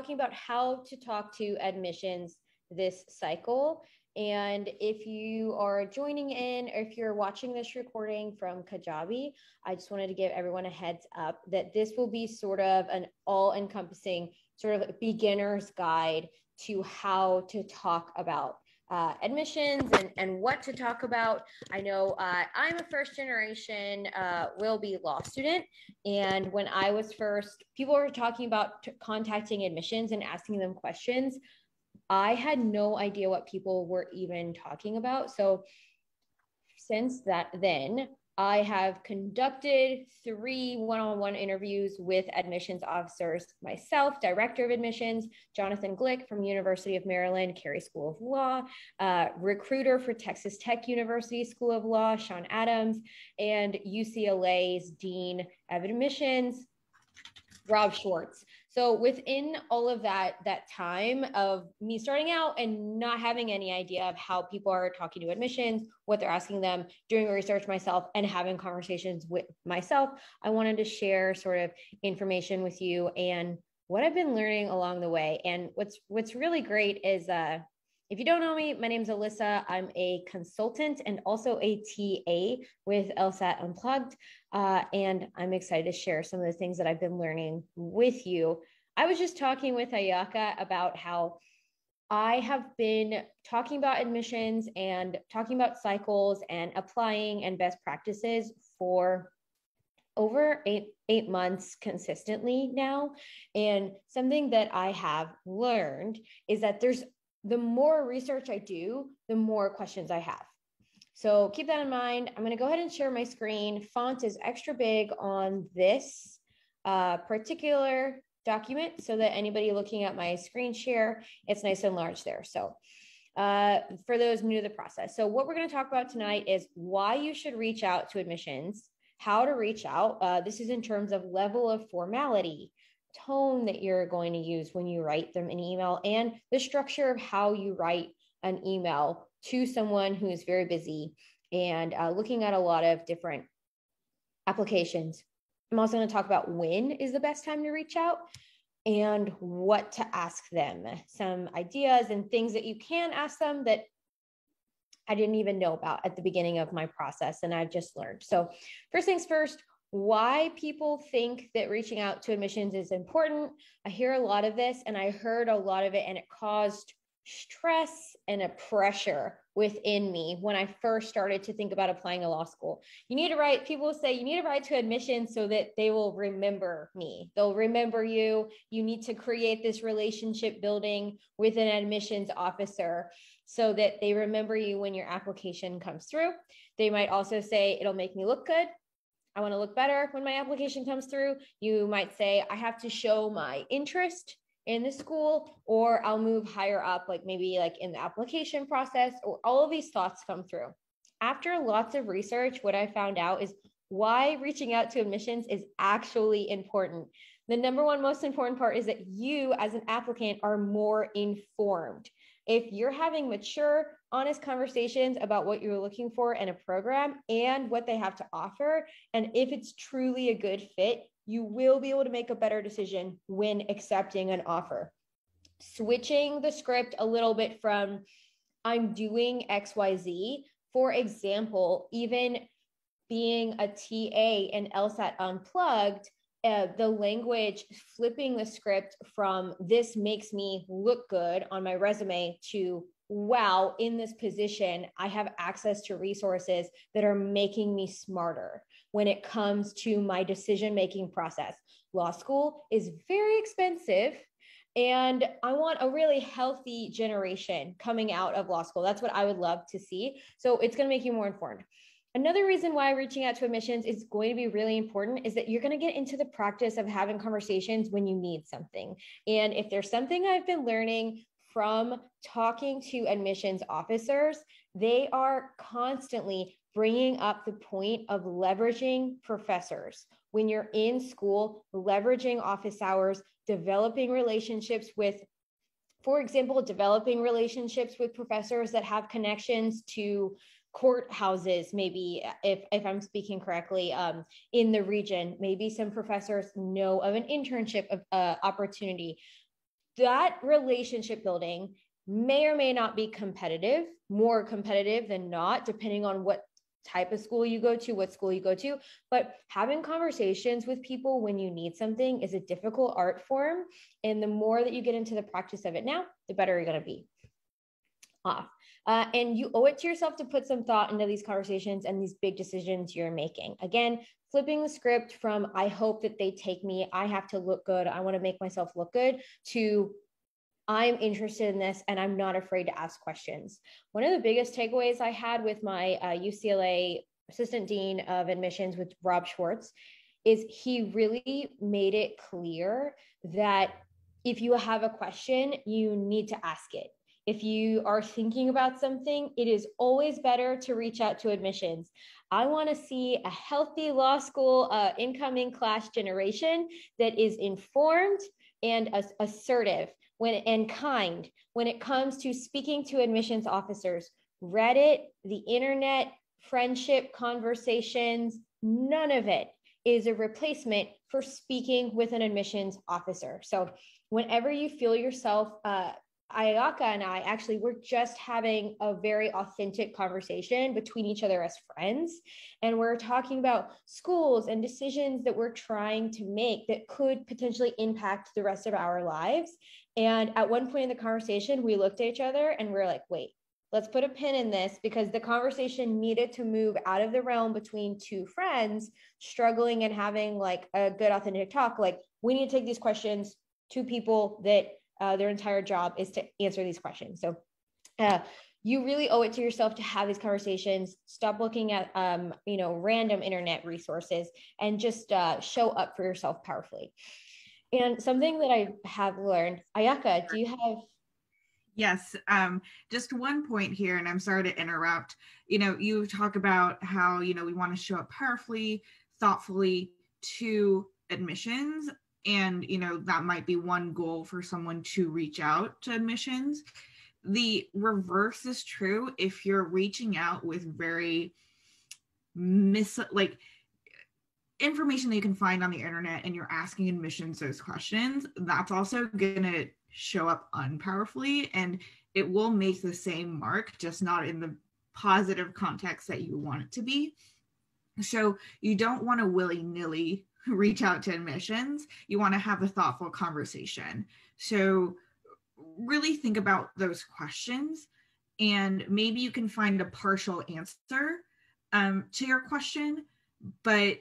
talking about how to talk to admissions this cycle. And if you are joining in, or if you're watching this recording from Kajabi, I just wanted to give everyone a heads up that this will be sort of an all-encompassing sort of beginner's guide to how to talk about admissions and what to talk about. I know I'm a first generation will be law student. And when I was first, people were talking about contacting admissions and asking them questions. I had no idea what people were even talking about. So since then, I have conducted 3 one-on-one interviews with admissions officers myself, Director of Admissions, Jonathan Glick from University of Maryland, Carey School of Law, recruiter for Texas Tech University School of Law, Sean Adams, and UCLA's Dean of Admissions, Rob Schwartz. So within all of that time of me starting out and not having any idea of how people are talking to admissions, what they're asking them, doing research myself, and having conversations with myself, I wanted to share sort of information with you and what I've been learning along the way. And what's really great is if you don't know me, my name is Alyssa. I'm a consultant and also a TA with LSAT Unplugged. And I'm excited to share some of the things that I've been learning with you. I was just talking with Ayaka about how I have been talking about admissions and talking about cycles and applying and best practices for over eight months consistently now. And something that I have learned is that the more research I do, the more questions I have. So keep that in mind. I'm going to go ahead and share my screen. Font is extra big on this particular document so that anybody looking at my screen share, it's nice and large there. So for those new to the process. So what we're going to talk about tonight is why you should reach out to admissions, how to reach out. This is in terms of level of formality, tone that you're going to use when you write them an email, and the structure of how you write an email to someone who is very busy and looking at a lot of different applications. I'm also going to talk about when is the best time to reach out and what to ask them, some ideas and things that you can ask them that I didn't even know about at the beginning of my process and I've just learned. So first things first, why people think that reaching out to admissions is important. I hear a lot of this and I heard a lot of it and it caused stress and a pressure within me when I first started to think about applying to law school. People say you need to write to admissions so that they will remember me. They'll remember you. You need to create this relationship building with an admissions officer so that they remember you when your application comes through. They might also say it'll make me look good. I want to look better when my application comes through. You might say, I have to show my interest in the school, or I'll move higher up, like maybe like in the application process, or all of these thoughts come through. After lots of research, what I found out is why reaching out to admissions is actually important. The number one most important part is that you as an applicant are more informed. If you're having mature, honest conversations about what you're looking for in a program and what they have to offer, and if it's truly a good fit, you will be able to make a better decision when accepting an offer. Switching the script a little bit from I'm doing XYZ, for example, even being a TA in LSAT Unplugged, the language, flipping the script from this makes me look good on my resume to wow, in this position, I have access to resources that are making me smarter when it comes to my decision-making process. Law school is very expensive, and I want a really healthy generation coming out of law school. That's what I would love to see. So it's going to make you more informed. Another reason why reaching out to admissions is going to be really important is that you're going to get into the practice of having conversations when you need something. And if there's something I've been learning from talking to admissions officers, they are constantly bringing up the point of leveraging professors. When you're in school, leveraging office hours, developing relationships with, for example, developing relationships with professors that have connections to courthouses, maybe if I'm speaking correctly, in the region. Maybe some professors know of an internship opportunity. that relationship building may or may not be competitive, more competitive than not, depending on what type of school you go to, what school you go to. But having conversations with people when you need something is a difficult art form. And the more that you get into the practice of it now, the better you're going to be off. And you owe it to yourself to put some thought into these conversations and these big decisions you're making. Again, flipping the script from, I hope that they take me, I have to look good, I want to make myself look good, to I'm interested in this and I'm not afraid to ask questions. One of the biggest takeaways I had with my UCLA assistant dean of admissions with Rob Schwartz is he really made it clear that if you have a question, you need to ask it. If you are thinking about something, it is always better to reach out to admissions. I want to see a healthy law school incoming class generation that is informed and assertive and kind when it comes to speaking to admissions officers. Reddit, the internet, friendship conversations, none of it is a replacement for speaking with an admissions officer. So whenever you feel yourself, Ayaka and I actually were just having a very authentic conversation between each other as friends. And we're talking about schools and decisions that we're trying to make that could potentially impact the rest of our lives. And at one point in the conversation, we looked at each other and we're like, wait, let's put a pin in this, because the conversation needed to move out of the realm between two friends struggling and having like a good authentic talk. Like, we need to take these questions to people that their entire job is to answer these questions. So you really owe it to yourself to have these conversations. Stop looking at random internet resources and just show up for yourself powerfully. And something that I have learned, Ayaka, do you have? Yes, just one point here, and I'm sorry to interrupt. You talk about how, we want to show up powerfully, thoughtfully to admissions. And, that might be one goal for someone to reach out to admissions. The reverse is true if you're reaching out with very information that you can find on the internet and you're asking admissions those questions. That's also going to show up unpowerfully, and it will make the same mark, just not in the positive context that you want it to be. So you don't want to willy-nilly reach out to admissions. You want to have a thoughtful conversation. So really think about those questions, and maybe you can find a partial answer to your question, but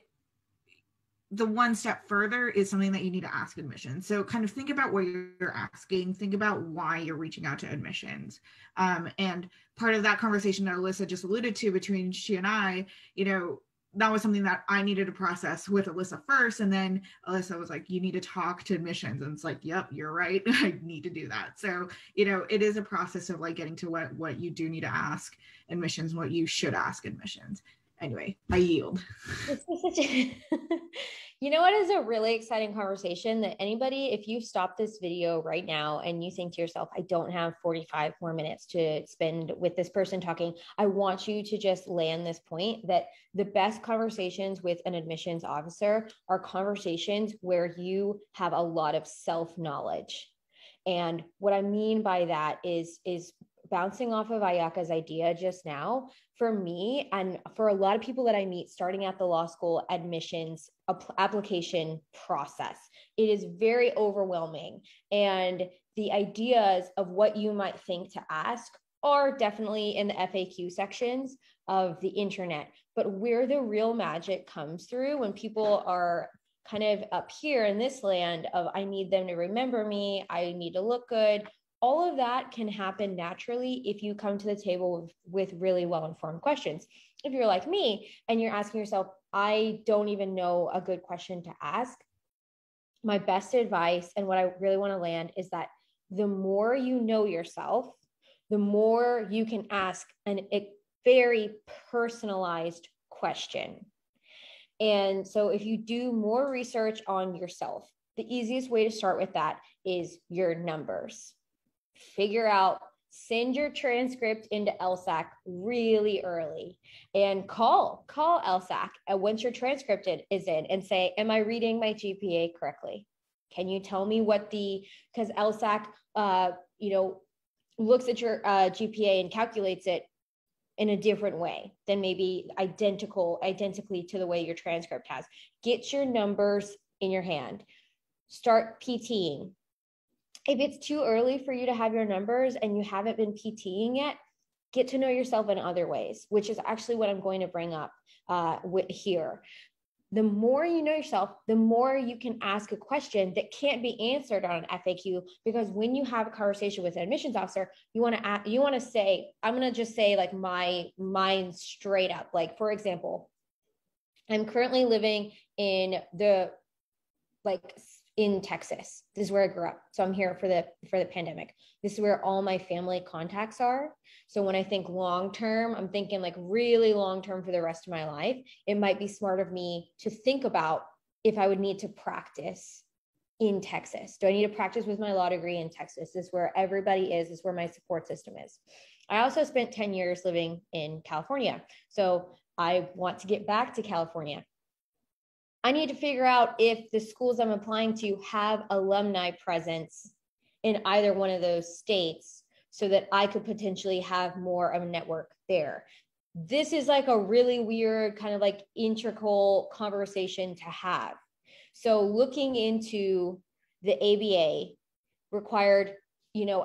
the one step further is something that you need to ask admissions. So kind of think about what you're asking, think about why you're reaching out to admissions. And part of that conversation that Alyssa just alluded to between she and I, that was something that I needed to process with Alyssa first. And then Alyssa was like, you need to talk to admissions. And it's like, yep, you're right. I need to do that. So, it is a process of like getting to what you do need to ask admissions, what you should ask admissions. Anyway, I yield. You know what is a really exciting conversation that anybody, if you stop this video right now and you think to yourself, I don't have 45 more minutes to spend with this person talking, I want you to just land this point that the best conversations with an admissions officer are conversations where you have a lot of self-knowledge. And what I mean by that is bouncing off of Ayaka's idea just now, for me and for a lot of people that I meet starting at the law school admissions application process, it is very overwhelming. And the ideas of what you might think to ask are definitely in the FAQ sections of the internet. But where the real magic comes through, when people are kind of up here in this land of, I need them to remember me, I need to look good, all of that can happen naturally if you come to the table with really well-informed questions. If you're like me and you're asking yourself, I don't even know a good question to ask, my best advice and what I really want to land is that the more you know yourself, the more you can ask a very personalized question. And so if you do more research on yourself, the easiest way to start with that is your numbers. Figure out, send your transcript into LSAC really early and call LSAC once your transcript is in and say, am I reading my GPA correctly? Can you tell me what because LSAC, looks at your GPA and calculates it in a different way than maybe identically to the way your transcript has. Get your numbers in your hand. Start PTing. If it's too early for you to have your numbers and you haven't been PTing yet, get to know yourself in other ways, which is actually what I'm going to bring up here. The more you know yourself, the more you can ask a question that can't be answered on an FAQ, because when you have a conversation with an admissions officer, you want to say, I'm going to just say like my mind straight up. Like, for example, I'm currently living in in Texas. This is where I grew up. So I'm here for the pandemic. This is where all my family contacts are. So when I think long-term, I'm thinking like really long-term for the rest of my life. It might be smart of me to think about if I would need to practice in Texas. Do I need to practice with my law degree in Texas? This is where everybody is. This is where my support system is. I also spent 10 years living in California. So I want to get back to California. I need to figure out if the schools I'm applying to have alumni presence in either one of those states so that I could potentially have more of a network there. This is like a really weird kind of like integral conversation to have. So looking into the ABA required,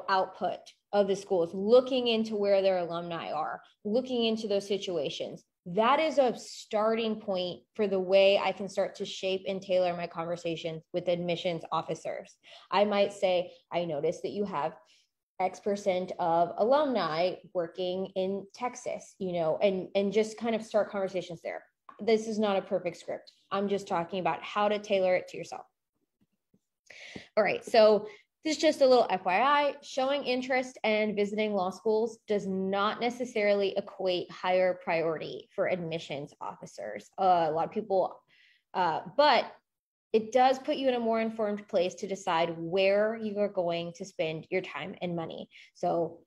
output of the schools, looking into where their alumni are, looking into those situations. That is a starting point for the way I can start to shape and tailor my conversations with admissions officers. I might say, I noticed that you have X% of alumni working in Texas, and just kind of start conversations there. This is not a perfect script. I'm just talking about how to tailor it to yourself. All right, so this is just a little FYI. Showing interest and visiting law schools does not necessarily equate higher priority for admissions officers. A lot of people, but it does put you in a more informed place to decide where you are going to spend your time and money. So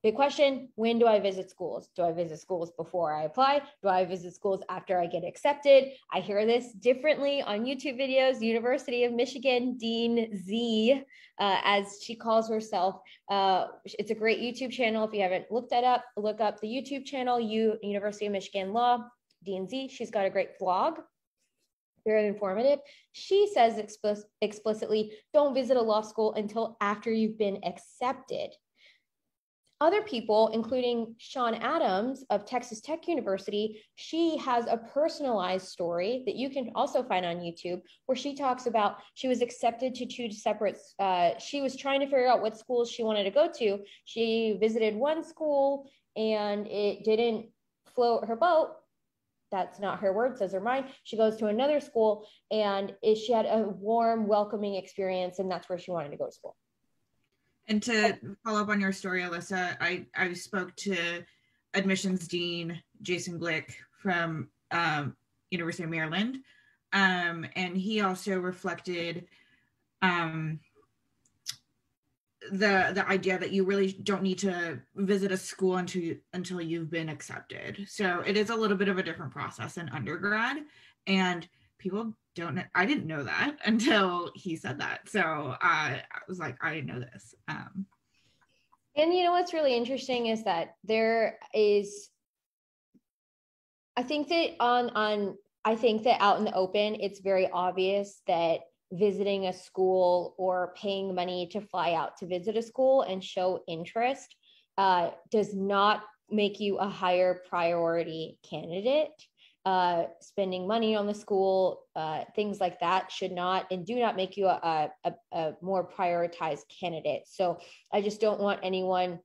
big question, when do I visit schools? Do I visit schools before I apply? Do I visit schools after I get accepted? I hear this differently on YouTube videos. University of Michigan Dean Z, as she calls herself. It's a great YouTube channel. If you haven't looked that up, look up the YouTube channel, University of Michigan Law, Dean Z. She's got a great blog. Very informative. She says explicitly, don't visit a law school until after you've been accepted. Other people, including Sean Adams of Texas Tech University, she has a personalized story that you can also find on YouTube, where she talks about she was accepted to two separate, she was trying to figure out what schools she wanted to go to. She visited one school and it didn't float her boat. That's not her words, those are mine. She goes to another school and she had a warm, welcoming experience, and that's where she wanted to go to school. And to follow up on your story, Alyssa, I spoke to admissions dean Jason Glick from University of Maryland, and he also reflected the idea that you really don't need to visit a school until you've been accepted. So it is a little bit of a different process in undergrad, and people don't know. I didn't know that until he said that. So I was like, I didn't know this. And what's really interesting is that there is, I think that out in the open, it's very obvious that visiting a school or paying money to fly out to visit a school and show interest does not make you a higher priority candidate. Spending money on the school, things like that should not and do not make you a more prioritized candidate. So I just don't want anyone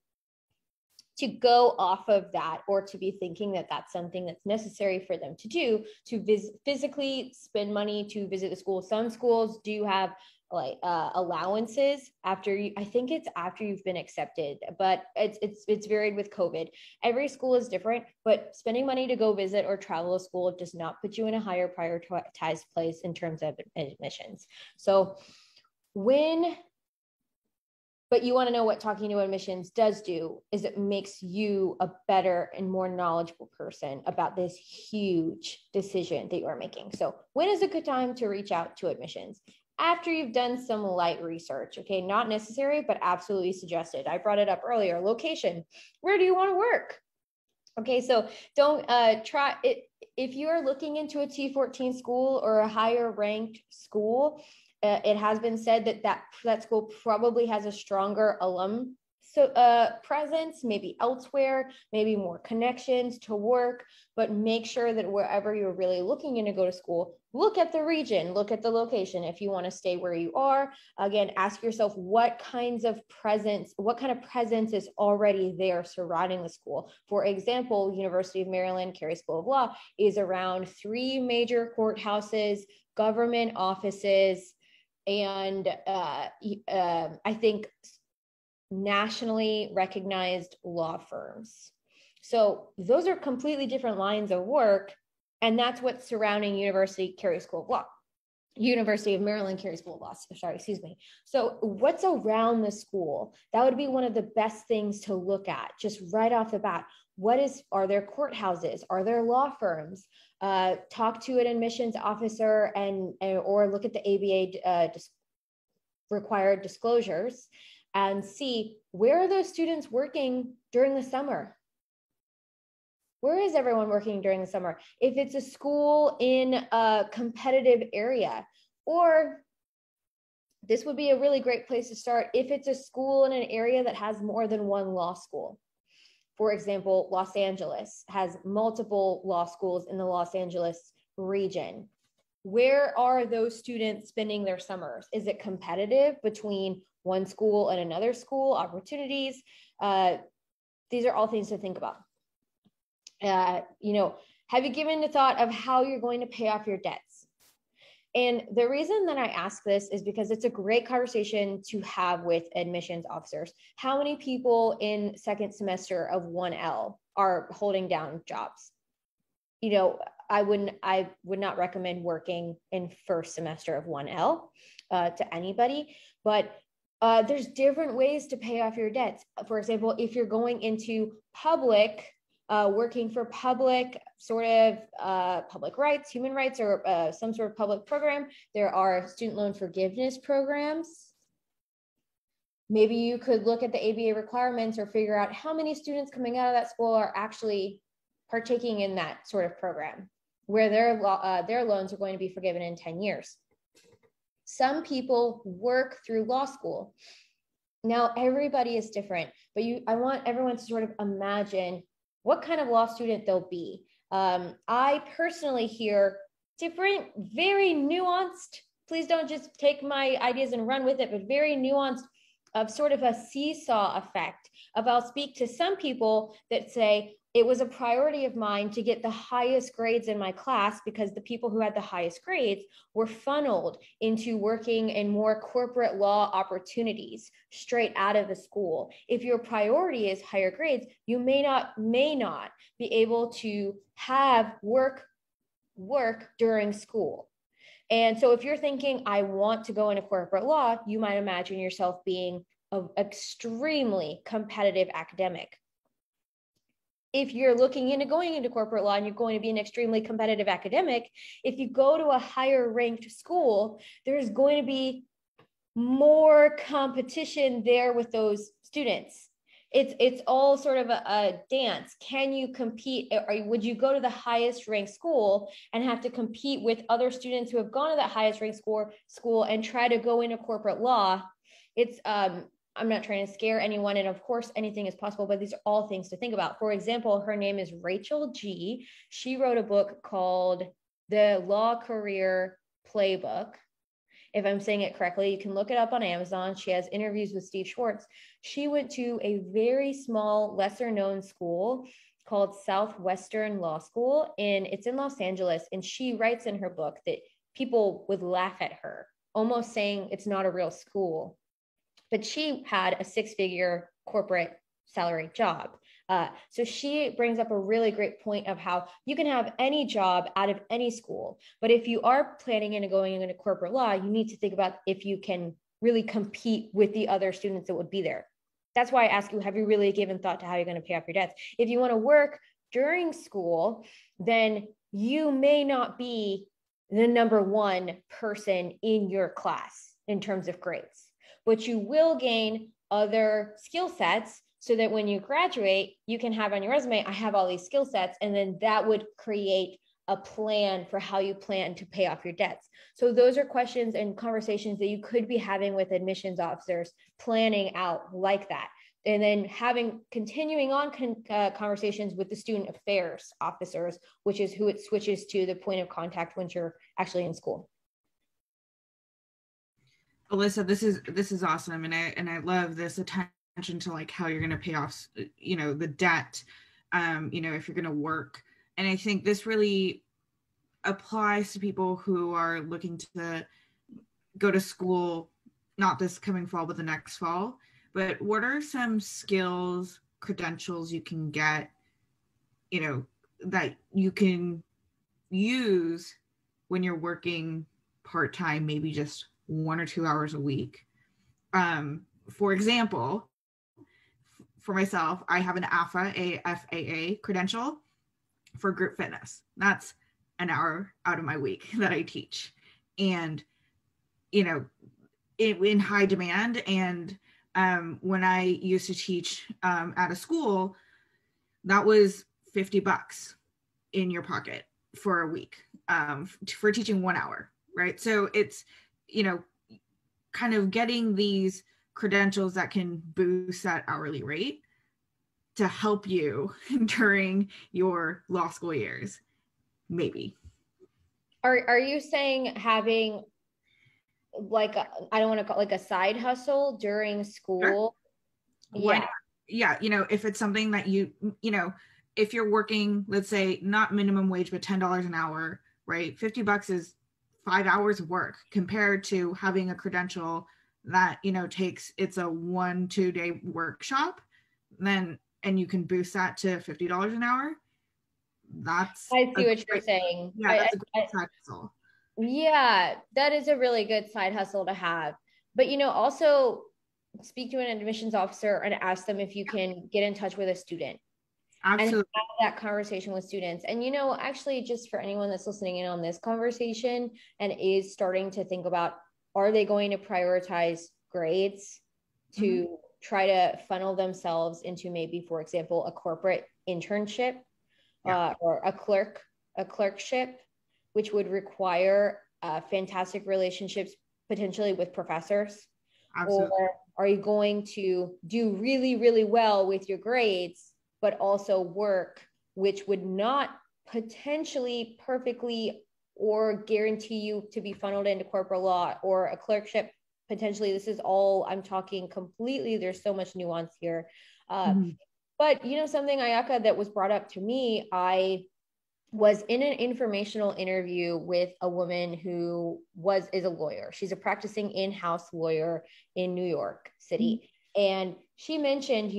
to go off of that or to be thinking that that's something that's necessary for them to do, to physically spend money to visit the school. Some schools do have like allowances I think it's after you've been accepted, but it's varied with COVID. Every school is different, but spending money to go visit or travel a school does not put you in a higher prioritized place in terms of admissions. So but you want to know what talking to admissions does do is it makes you a better and more knowledgeable person about this huge decision that you are making. So when is a good time to reach out to admissions? after you've done some light research. Okay, not necessary, but absolutely suggested. I brought it up earlier. Location. Where do you want to work? Okay, so don't try it. If you're looking into a T14 school or a higher ranked school, it has been said that school probably has a stronger alum presence, maybe elsewhere, maybe more connections to work, but make sure that wherever you're really looking in to go to school, look at the region, look at the location. If you want to stay where you are, again, ask yourself what kind of presence is already there surrounding the school. For example, University of Maryland Carey School of Law is around 3 major courthouses, government offices, and I think nationally recognized law firms. So those are completely different lines of work. And that's what's surrounding University Carey School of Law. University of Maryland Carey School of Law, excuse me. So what's around the school? That would be one of the best things to look at just right off the bat. Are there courthouses? Are there law firms? Talk to an admissions officer or look at the ABA required disclosures and see where are those students working during the summer? Where is everyone working during the summer? If it's a school in a competitive area, or this would be a really great place to start if it's a school in an area that has more than one law school. For example, Los Angeles has multiple law schools in the Los Angeles region. Where are those students spending their summers? Is it competitive between one school and another school? Opportunities? These are all things to think about. Have you given the thought of how you're going to pay off your debts? And the reason that I ask this is because it's a great conversation to have with admissions officers. How many people in second semester of 1L are holding down jobs? I would not recommend working in first semester of 1L to anybody, but there's different ways to pay off your debts. For example, if you're going into working for public rights, human rights, or some sort of public program, there are student loan forgiveness programs. Maybe you could look at the ABA requirements or figure out how many students coming out of that school are actually partaking in that sort of program, where their loans are going to be forgiven in 10 years. Some people work through law school. Now, everybody is different, but I want everyone to sort of imagine what kind of law student they'll be. I personally hear different, very nuanced, please don't just take my ideas and run with it, but very nuanced of sort of a seesaw effect. I'll speak to some people that say, it was a priority of mine to get the highest grades in my class because the people who had the highest grades were funneled into working in more corporate law opportunities straight out of the school. If your priority is higher grades, you may not be able to have work during school. And so if you're thinking, I want to go into corporate law, you might imagine yourself being an extremely competitive academic. If you're looking into going into corporate law and you're going to be an extremely competitive academic, if you go to a higher ranked school, there's going to be more competition there with those students. It's all sort of a dance. Can you compete, or would you go to the highest ranked school and have to compete with other students who have gone to that highest ranked school and try to go into corporate law? I'm not trying to scare anyone, and of course anything is possible, but these are all things to think about. For example, her name is Rachel G. She wrote a book called The Law Career Playbook. If I'm saying it correctly, you can look it up on Amazon. She has interviews with Steve Schwartz. She went to a very small, lesser known school called Southwestern Law School, and it's in Los Angeles. And she writes in her book that people would laugh at her, almost saying it's not a real school. But she had a 6-figure corporate salary job. So she brings up a really great point of how you can have any job out of any school. But if you are planning on going into corporate law, you need to think about if you can really compete with the other students that would be there. That's why I ask you, have you really given thought to how you're going to pay off your debts? If you want to work during school, then you may not be the number one person in your class in terms of grades, but you will gain other skill sets so that when you graduate, you can have on your resume, I have all these skill sets. And then that would create a plan for how you plan to pay off your debts. So those are questions and conversations that you could be having with admissions officers, planning out like that. And then continuing on conversations with the student affairs officers, which is who it switches to the point of contact once you're actually in school. Alyssa, this is awesome, and I love this attention to like how you're going to pay off, the debt, if you're going to work. And I think this really applies to people who are looking to go to school, not this coming fall, but the next fall. But what are some skills, credentials you can get, that you can use when you're working part-time, maybe just 1 or 2 hours a week? For example, for myself, I have an AFAA credential for group fitness. That's an hour out of my week that I teach. And, in high demand. And when I used to teach at a school, that was $50 in your pocket for a week for teaching 1 hour, right? So it's, kind of getting these credentials that can boost that hourly rate to help you during your law school years, maybe. Are you saying having like I don't want to call it like a side hustle during school? Sure. Yeah. If it's something that if you're working, let's say not minimum wage, but $10 an hour, right? $50 is 5 hours of work compared to having a credential that, it's a 1-2 day workshop, and you can boost that to $50 an hour. I see what you're saying. Yeah, that's a great side hustle. Yeah, that is a really good side hustle to have. But, also speak to an admissions officer and ask them if you can get in touch with a student. Absolutely. And have that conversation with students. And, actually, just for anyone that's listening in on this conversation and is starting to think about, are they going to prioritize grades to try to funnel themselves into maybe, for example, a corporate internship or a clerkship, which would require fantastic relationships potentially with professors? Absolutely. Or are you going to do really, really well with your grades, but also work, which would not potentially perfectly or guarantee you to be funneled into corporate law or a clerkship? Potentially, this is all I'm talking completely. There's so much nuance here. But, something, Ayaka, that was brought up to me, I was in an informational interview with a woman who is a lawyer. She's a practicing in-house lawyer in New York City. And she mentioned,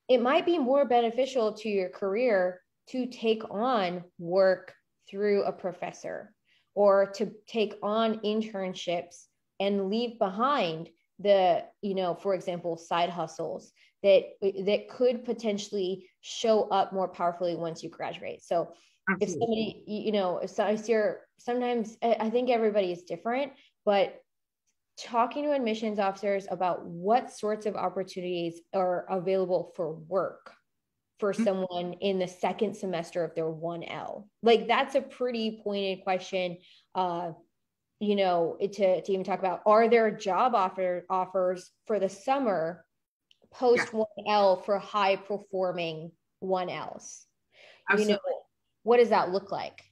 it might be more beneficial to your career to take on work through a professor or to take on internships and leave behind the, for example, side hustles that could potentially show up more powerfully once you graduate. So Absolutely. If somebody, sometimes I think everybody is different, but talking to admissions officers about what sorts of opportunities are available for work for someone in the second semester of their 1L. Like, that's a pretty pointed question, to even talk about, are there job offers for the summer post 1L for high performing 1Ls? What does that look like?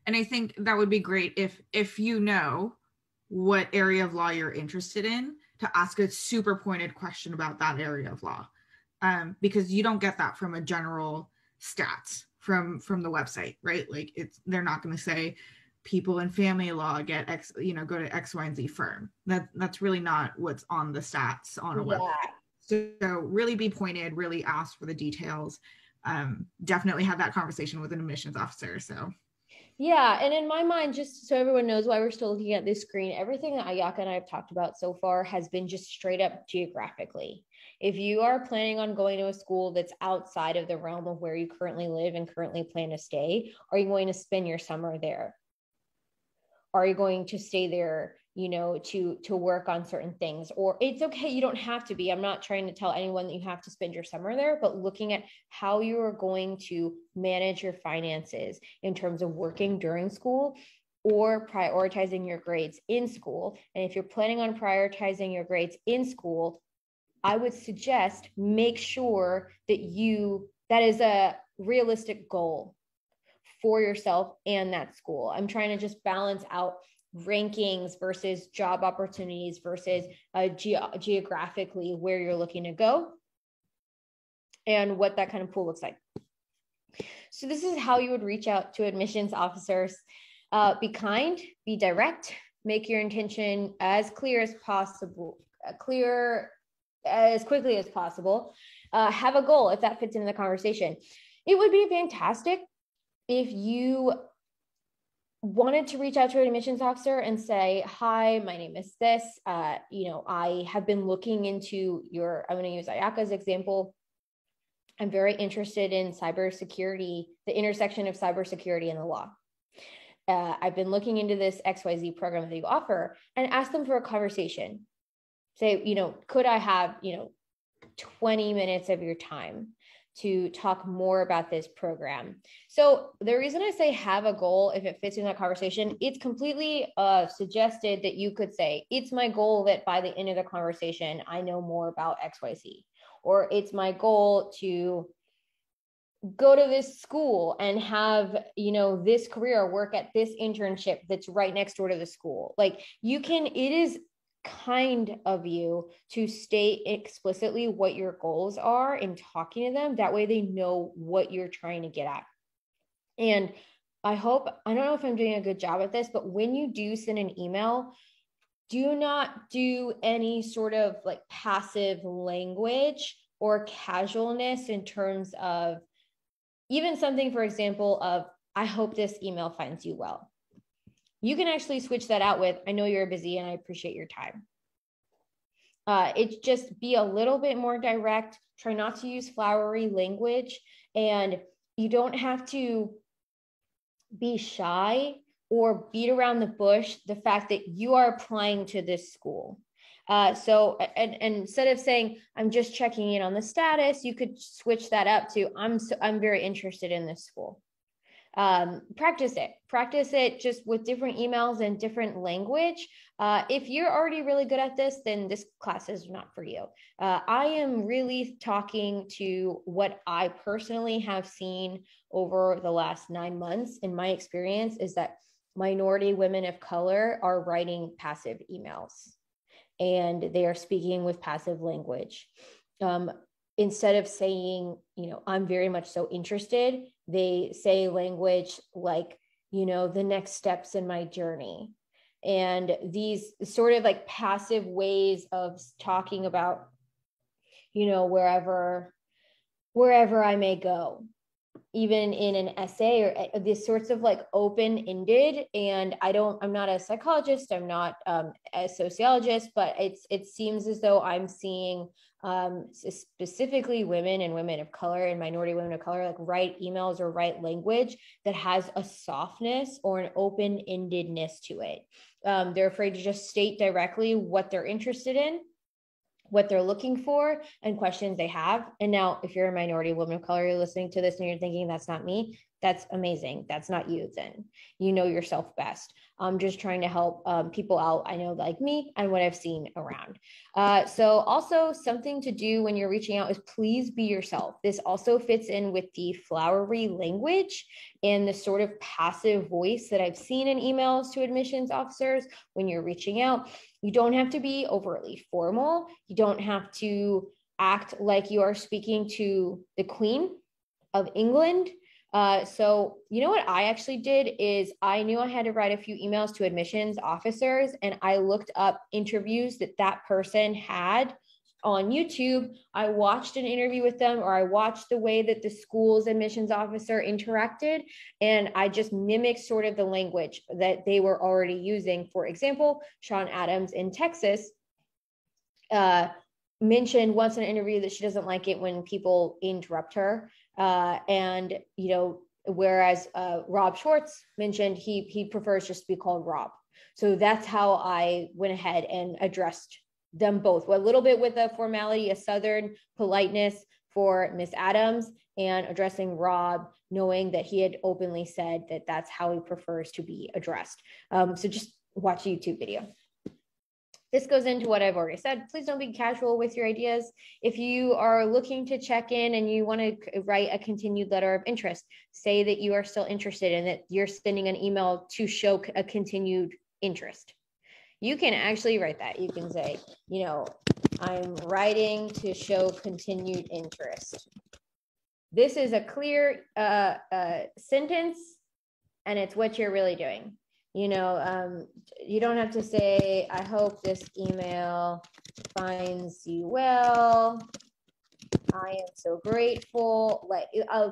And I think that would be great if what area of law you're interested in, to ask a super pointed question about that area of law, because you don't get that from a general stats from the website, right? Like, they're not going to say people in family law get X, go to X, Y, and Z firm. That's really not what's on the stats on a website. So really be pointed, really ask for the details. Definitely have that conversation with an admissions officer. So. Yeah. And in my mind, just so everyone knows why we're still looking at this screen, everything that Ayaka and I have talked about so far has been just straight up geographically. If you are planning on going to a school that's outside of the realm of where you currently live and currently plan to stay, are you going to spend your summer there? are you going to stay there, to work on certain things? Or it's okay, you don't have to be. I'm not trying to tell anyone that you have to spend your summer there, but looking at how you are going to manage your finances in terms of working during school or prioritizing your grades in school. And if you're planning on prioritizing your grades in school, I would suggest make sure that is a realistic goal for yourself and that school. I'm trying to just balance out rankings versus job opportunities versus geographically where you're looking to go and what that kind of pool looks like. So this is how you would reach out to admissions officers. Be kind, be direct, make your intention as clear as possible, clear as quickly as possible. Have a goal if that fits into the conversation. It would be fantastic if you wanted to reach out to an admissions officer and say, hi, my name is this, I have been looking into I'm going to use Ayaka's example. I'm very interested in cybersecurity, the intersection of cybersecurity and the law. I've been looking into this XYZ program that you offer, and ask them for a conversation. Say, could I have, 20 minutes of your time to talk more about this program? So the reason I say have a goal, if it fits in that conversation, it's completely suggested that you could say, it's my goal that by the end of the conversation, I know more about XYZ, or it's my goal to go to this school and have, this career, work at this internship that's right next door to the school. Like it is kind of you to state explicitly what your goals are in talking to them. That way they know what you're trying to get at. And I don't know if I'm doing a good job at this, but when you do send an email, do not do any sort of like passive language or casualness in terms of even something, for example, of, I hope this email finds you well. You can actually switch that out with, I know you're busy and I appreciate your time. It's just be a little bit more direct. Try not to use flowery language, and you don't have to be shy or beat around the bush the fact that you are applying to this school. So instead of saying, I'm just checking in on the status, you could switch that up to, I'm very interested in this school. Practice it just with different emails and different language. If you're already really good at this, then this class is not for you. I am really talking to what I personally have seen over the last 9 months. In my experience is that minority women of color are writing passive emails and they are speaking with passive language. Instead of saying, I'm very much so interested, they say language like, the next steps in my journey. And these sort of like passive ways of talking about, wherever I may go, even in an essay, or these sorts of like open-ended. And I'm not a psychologist, I'm not a sociologist, but it seems as though I'm seeing specifically women and women of color and minority women of color, like write emails or write language that has a softness or an open-endedness to it. They're afraid to just state directly what they're interested in, what they're looking for, and questions they have. And now, if you're a minority woman of color, you're listening to this and you're thinking, that's not me, that's amazing. That's not you then. You know yourself best. I'm just trying to help people out, I know, like me, and what I've seen around. So also something to do when you're reaching out is please be yourself. This also fits in with the flowery language and the sort of passive voice that I've seen in emails to admissions officers when you're reaching out. You don't have to be overtly formal. You don't have to act like you are speaking to the Queen of England. So what I actually did is I knew I had to write a few emails to admissions officers, and I looked up interviews that person had on YouTube. I watched an interview with them, or I watched the way that the school's admissions officer interacted, and I just mimicked sort of the language that they were already using. For example, Sean Adams in Texas mentioned once in an interview that she doesn't like it when people interrupt her. Whereas Rob Schwartz mentioned he prefers just to be called Rob. So that's how I went ahead and addressed them both, a little bit with a formality, a Southern politeness for Miss Adams, and addressing Rob, knowing that he had openly said that that's how he prefers to be addressed. So just watch a YouTube video. This goes into what I've already said. Please don't be casual with your ideas. If you are looking to check in and you want to write a continued letter of interest, say that you are still interested and that you're sending an email to show a continued interest. You can actually write that. You can say, I'm writing to show continued interest. This is a clear sentence, and it's what you're really doing. You don't have to say, I hope this email finds you well. I am so grateful. Like,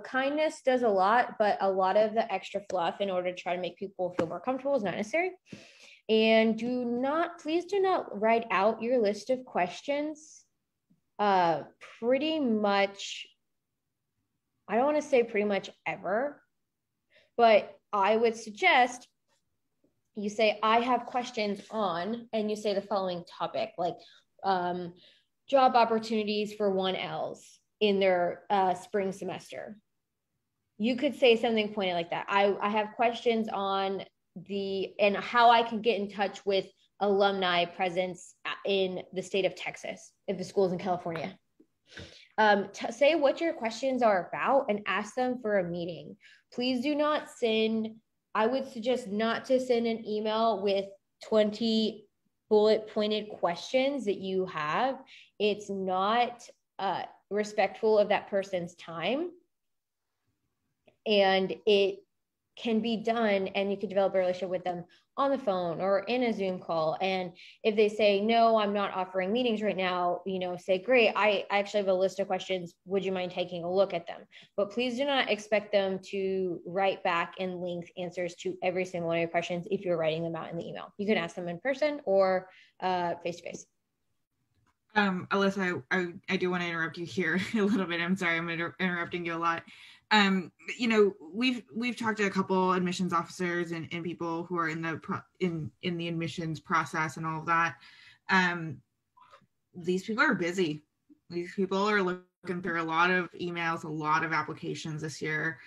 kindness does a lot, but a lot of the extra fluff in order to try to make people feel more comfortable is not necessary. And please do not write out your list of questions. Pretty much, I don't want to say pretty much ever, but I would suggest you say, I have questions on, and you say the following topic, like job opportunities for 1Ls in their spring semester. You could say something pointed like that. I have questions on and how I can get in touch with alumni presence in the state of Texas, if the school's in California. Say what your questions are about and ask them for a meeting. Please do not I would suggest not to send an email with 20 bullet pointed questions that you have. It's not respectful of that person's time. And it can be done, and you can develop a relationship with them on the phone or in a Zoom call. And if they say, no, I'm not offering meetings right now, say, great, I actually have a list of questions. Would you mind taking a look at them? But please do not expect them to write back in length answers to every single one of your questions if you're writing them out in the email. You can ask them in person or face-to-face. Alyssa, I do want to interrupt you here a little bit. I'm sorry, I'm interrupting you a lot. We've talked to a couple admissions officers and people who are in the admissions process and all of that. These people are busy. These people are looking through a lot of emails, a lot of applications this year.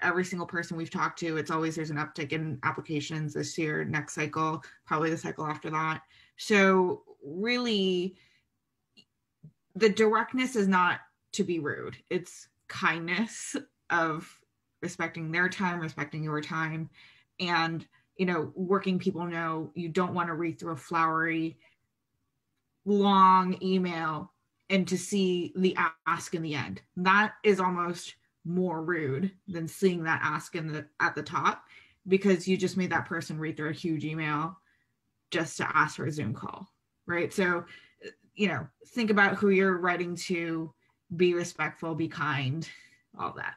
Every single person we've talked to, there's an uptick in applications this year, next cycle, probably the cycle after that. So really, the directness is not to be rude. It's kindness of respecting their time, respecting your time, and working people know you don't want to read through a flowery, long email and to see the ask in the end. That is almost more rude than seeing that ask at the top, because you just made that person read through a huge email just to ask for a Zoom call, right? So, think about who you're writing to, be respectful, be kind, all that.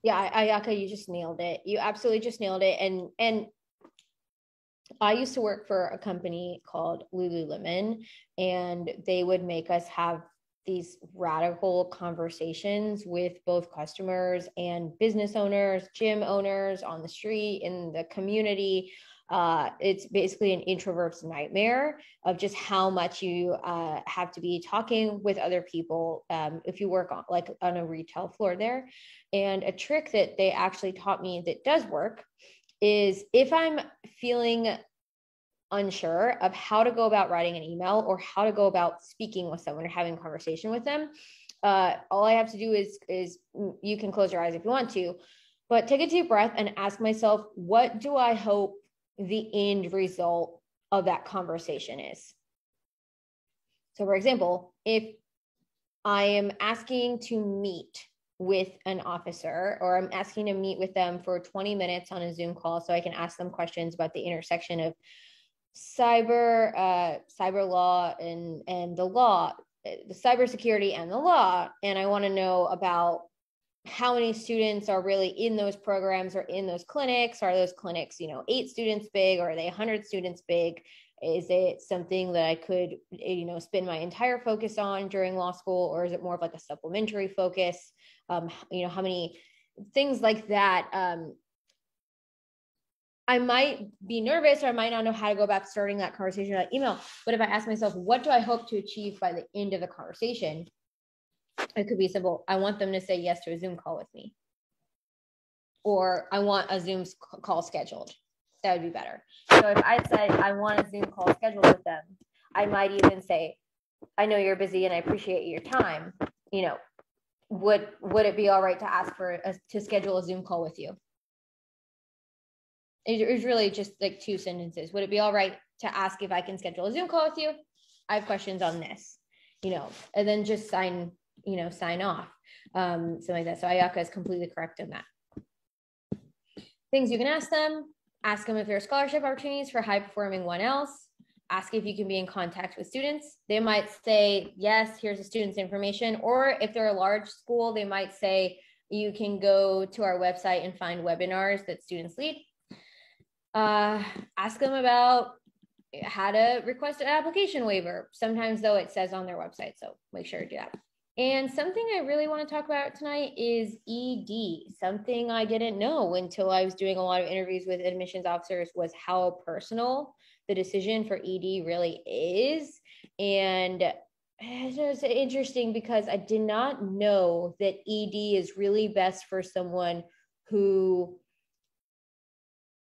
Yeah, Ayaka, you just nailed it. You absolutely just nailed it. And I used to work for a company called Lululemon, and they would make us have these radical conversations with both customers and business owners, gym owners on the street, in the community. It's basically an introvert's nightmare of just how much you have to be talking with other people if you work on a retail floor there. And a trick that they actually taught me that does work is, if I'm feeling unsure of how to go about writing an email or how to go about speaking with someone or having a conversation with them, all I have to do is you can close your eyes if you want to, but take a deep breath and ask myself, what do I hope the end result of that conversation is? So for example, if I am asking to meet with an officer, or I'm asking to meet with them for 20 minutes on a Zoom call so I can ask them questions about the intersection of cyber law and the law, the cybersecurity and the law, and I want to know about how many students are really in those programs or in those clinics. Are those clinics 8 students big, or are they 100 students big? Is it something that I could spend my entire focus on during law school, or is it more of like a supplementary focus? How many things like that. I might be nervous or I might not know how to go about starting that conversation or that email. But if I ask myself, what do I hope to achieve by the end of the conversation? It could be simple. I want them to say yes to a Zoom call with me. Or I want a Zoom call scheduled. That would be better. So if I said I want a Zoom call scheduled with them, I might even say, I know you're busy and I appreciate your time. You know, would it be all right to ask to schedule a Zoom call with you? It was really just like 2 sentences. Would it be all right to ask if I can schedule a Zoom call with you? I have questions on this, and then just sign off, something like that. So Ayaka is completely correct in that. Things you can ask them if there are scholarship opportunities for high performing 1Ls. Ask if you can be in contact with students. They might say, yes, here's the student's information. Or if they're a large school, they might say, you can go to our website and find webinars that students lead. Ask them about how to request an application waiver. Sometimes though it says on their website, so make sure to do that. And something I really want to talk about tonight is ED. Something I didn't know until I was doing a lot of interviews with admissions officers was how personal the decision for ED really is. And it's interesting because I did not know that ED is really best for someone who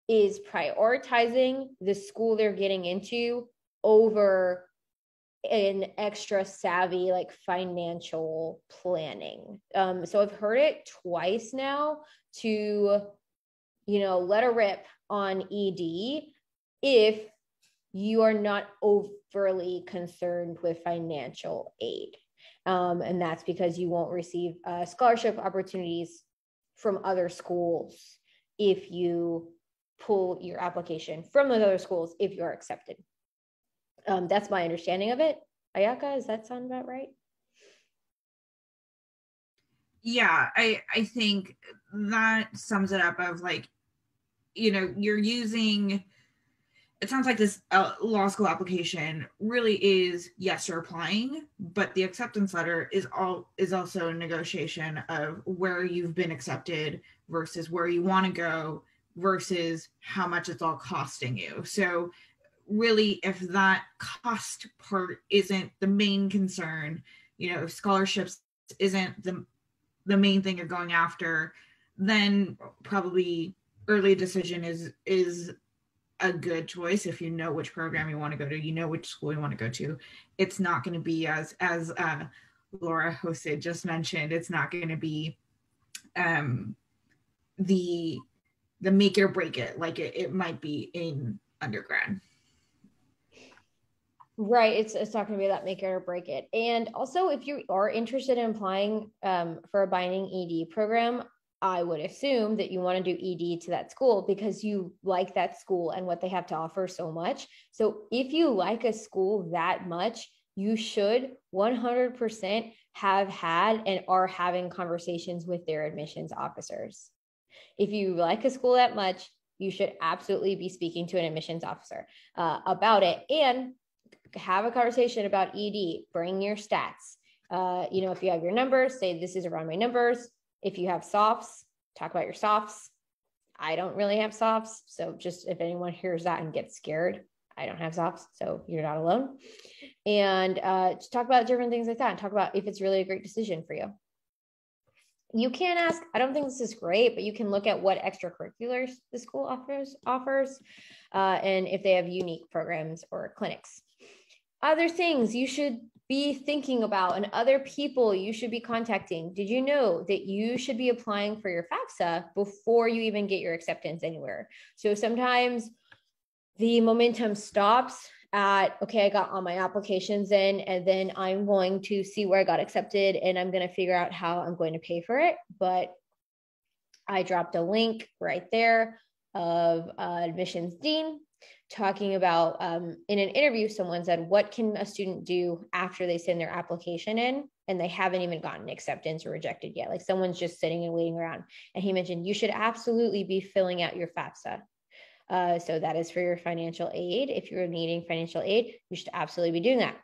is prioritizing the school they're getting into over an extra savvy like financial planning. So I've heard it twice now to, let a rip on ED if you are not overly concerned with financial aid. And that's because you won't receive scholarship opportunities from other schools if you pull your application from those other schools if you're accepted. That's my understanding of it. Ayaka, does that sound about right? Yeah, I think that sums it up of like, you're using, it sounds like this law school application really is, yes, you're applying, but the acceptance letter is also a negotiation of where you've been accepted versus where you want to go versus how much it's all costing you. So really, if that cost part isn't the main concern, if scholarships isn't the main thing you're going after, then probably early decision is a good choice. If you know which program you want to go to, which school you want to go to, it's not going to be as Laura Hosted just mentioned, it's not going to be the make it or break it like it might be in undergrad. Right. It's not going to be that make it or break it. And also, if you are interested in applying for a binding ED program, I would assume that you want to do ED to that school because you like that school and what they have to offer so much. So if you like a school that much, you should 100% have had and are having conversations with their admissions officers. If you like a school that much, you should absolutely be speaking to an admissions officer about it and have a conversation about ED. Bring your stats. If you have your numbers, say this is around my numbers. If you have softs, talk about your softs. I don't really have softs. So just if anyone hears that and gets scared, I don't have softs. So you're not alone. And just talk about different things like that and talk about if it's really a great decision for you. You can ask, I don't think this is great, but you can look at what extracurriculars the school offers and if they have unique programs or clinics. Other things you should be thinking about and other people you should be contacting. Did you know that you should be applying for your FAFSA before you even get your acceptance anywhere? So sometimes the momentum stops at, okay, I got all my applications in, and then I'm going to see where I got accepted and I'm going to figure out how I'm going to pay for it. But I dropped a link right there of admissions dean talking about in an interview, someone said, what can a student do after they send their application in and they haven't even gotten acceptance or rejected yet? Like someone's just sitting and waiting around. And he mentioned you should absolutely be filling out your FAFSA. So that is for your financial aid. If you're needing financial aid, you should absolutely be doing that.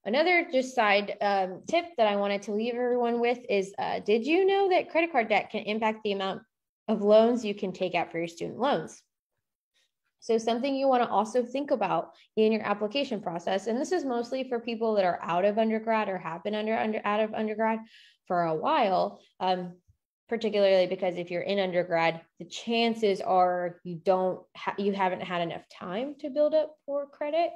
Another just side tip that I wanted to leave everyone with is, did you know that credit card debt can impact the amount of loans you can take out for your student loans? So something you want to also think about in your application process, and this is mostly for people that are out of undergrad or have been out of undergrad for a while, particularly because if you're in undergrad, the chances are you haven't had enough time to build up poor credit.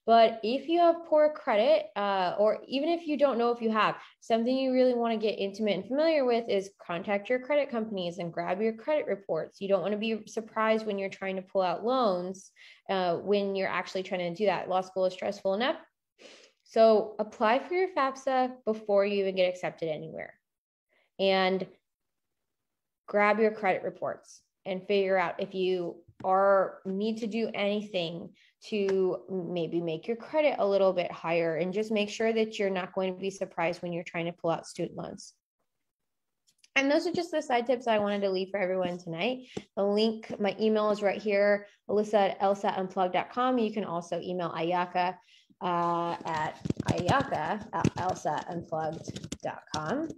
But if you have poor credit, or even if you don't know if you have, something you really want to get intimate and familiar with is contact your credit companies and grab your credit reports. You don't want to be surprised when you're trying to pull out loans when you're actually trying to do that. Law school is stressful enough. So apply for your FAFSA before you even get accepted anywhere. And grab your credit reports and figure out if you need to do anything to maybe make your credit a little bit higher, and just make sure that you're not going to be surprised when you're trying to pull out student loans. And those are just the side tips I wanted to leave for everyone tonight. The link, my email is right here, alyssa@lsatunplug.com. You can also email Ayaka at elsaunplugged.com.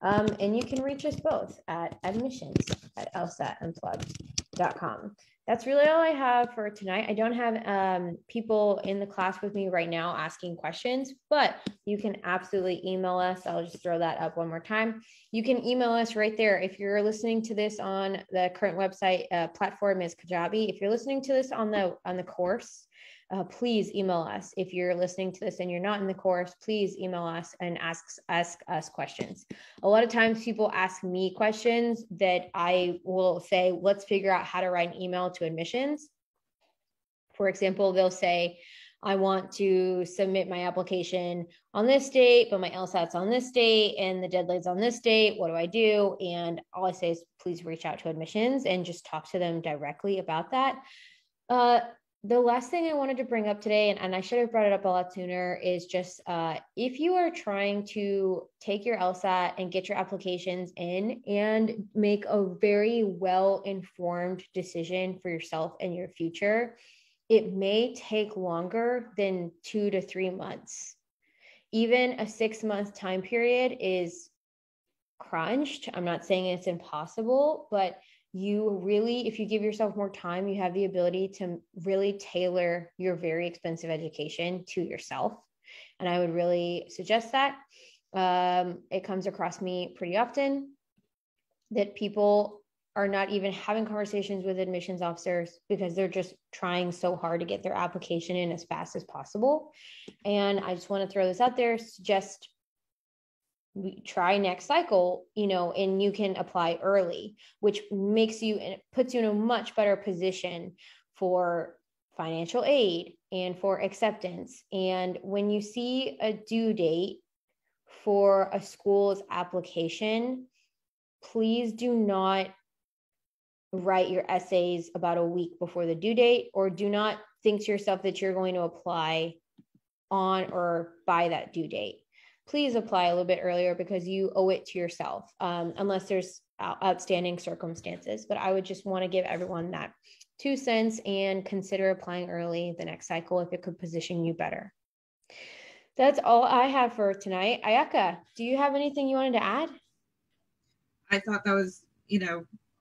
And you can reach us both at admissions@lsatunplugged.com. That's really all I have for tonight. I don't have people in the class with me right now asking questions, but you can absolutely email us. I'll just throw that up one more time. You can email us right there. If you're listening to this on the current website platform is Kajabi. If you're listening to this on the course, please email us. If you're listening to this and you're not in the course, please email us and ask us questions. A lot of times people ask me questions that I will say, let's figure out how to write an email to admissions. For example, they'll say, I want to submit my application on this date, but my LSAT's on this date and the deadline's on this date. What do I do? And all I say is, please reach out to admissions and just talk to them directly about that. The last thing I wanted to bring up today, and I should have brought it up a lot sooner, is just if you are trying to take your LSAT and get your applications in and make a very well-informed decision for yourself and your future, it may take longer than 2 to 3 months. Even a 6-month time period is crunched. I'm not saying it's impossible, but you really, if you give yourself more time, you have the ability to really tailor your very expensive education to yourself. And I would really suggest that. It comes across me pretty often that people are not even having conversations with admissions officers because they're just trying so hard to get their application in as fast as possible. And I just want to throw this out there, suggest try next cycle, and you can apply early, which makes you and puts you in a much better position for financial aid and for acceptance. And when you see a due date for a school's application, please do not write your essays about a week before the due date, or do not think to yourself that you're going to apply on or by that due date. Please apply a little bit earlier because you owe it to yourself, unless there's outstanding circumstances. But I would just want to give everyone that 2 cents and consider applying early the next cycle if it could position you better. That's all I have for tonight. Ayaka, do you have anything you wanted to add? I thought that was,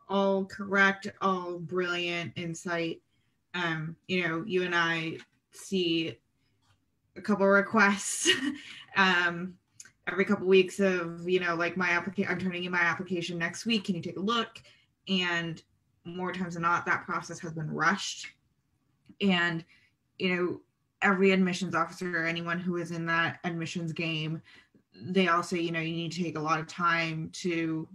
all correct, all brilliant insight. You and I see a couple requests every couple weeks of, like I'm turning in my application next week. Can you take a look? And more times than not, that process has been rushed. And, every admissions officer or anyone who is in that admissions game, they all say, you need to take a lot of time to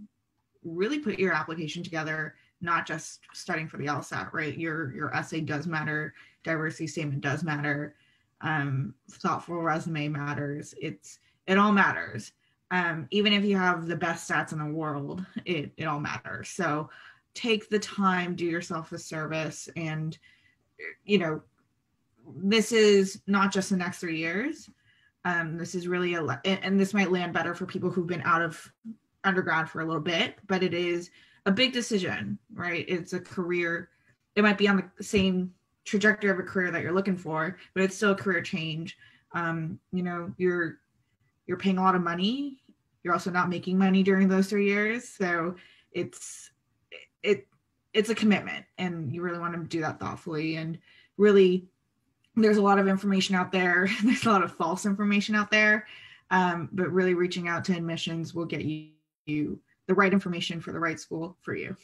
really put your application together, not just studying for the LSAT, right? Your essay does matter. Diversity statement does matter. Thoughtful resume matters. It all matters. Even if you have the best stats in the world, it all matters. So take the time, do yourself a service. And, this is not just the next 3 years. This is really and this might land better for people who've been out of undergrad for a little bit, but it is a big decision, right? It's a career. It might be on the same trajectory of a career that you're looking for, but it's still a career change. You're paying a lot of money. You're also not making money during those 3 years. So it's a commitment, and you really want to do that thoughtfully. And really, there's a lot of information out there. There's a lot of false information out there. But really reaching out to admissions will get you the right information for the right school for you.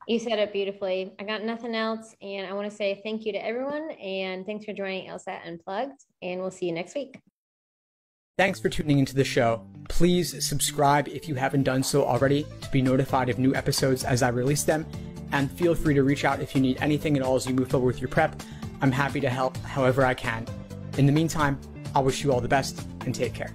You said it beautifully. I got nothing else. And I want to say thank you to everyone. And thanks for joining LSAT Unplugged. And we'll see you next week. Thanks for tuning into the show. Please subscribe if you haven't done so already to be notified of new episodes as I release them. And feel free to reach out if you need anything at all as you move forward with your prep. I'm happy to help however I can. In the meantime, I wish you all the best and take care.